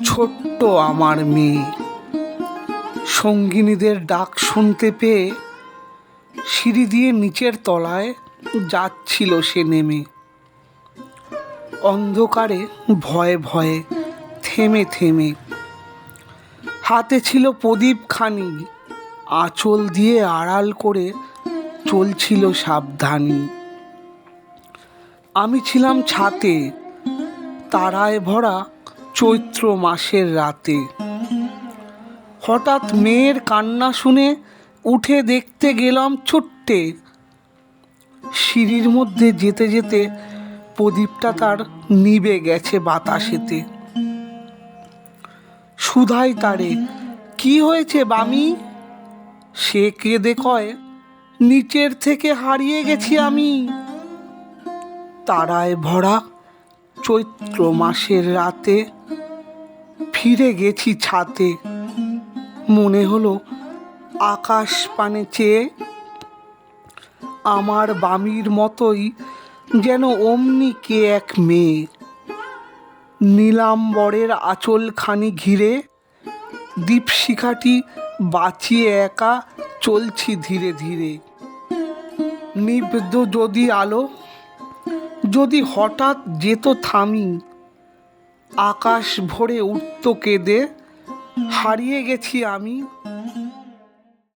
ছোট্ট আমার মেয়ে। সঙ্গিনীদের ডাক শুনতে পেয়ে সিঁড়ি দিয়ে নিচের তলায় যাচ্ছিল সে নেমে। অন্ধকারে ভয়ে ভয়ে থেমে থেমে, হাতে ছিল প্রদীপখানি, আঁচল দিয়ে আড়াল করে চলছিল সাবধানী। আমি ছিলাম ছাতে, তারায় ভরা চৈত্র মাসের রাতে। হঠাৎ মেয়ের কান্না শুনে উঠে দেখতে গেলাম ছুট্টে। সিঁড়ির মধ্যে যেতে যেতে প্রদীপটা তার নিভে গেছে বাতাসেতে। শুধাই তারে, কি হয়েছে বামি? সে কেঁদে কয়, নিচের থেকে হারিয়ে গেছি আমি। তারায় ভরা চৈত্র মাসের রাতে ফিরে গেছি ছাতে। মনে হলো আকাশ পানে চেয়ে আমার বামির মতোই যেন অমনি কে এক মেয়ে। নীলাম্বরের আঁচলখানি ঘিরে দীপশিখাটি বাঁচিয়ে একা চলছি ধীরে ধীরে। নিভত যদি আলো, যদি হঠাৎ যেত থামি, আকাশ ভরে উঠত কেঁদে, হারিয়ে গেছি আমি।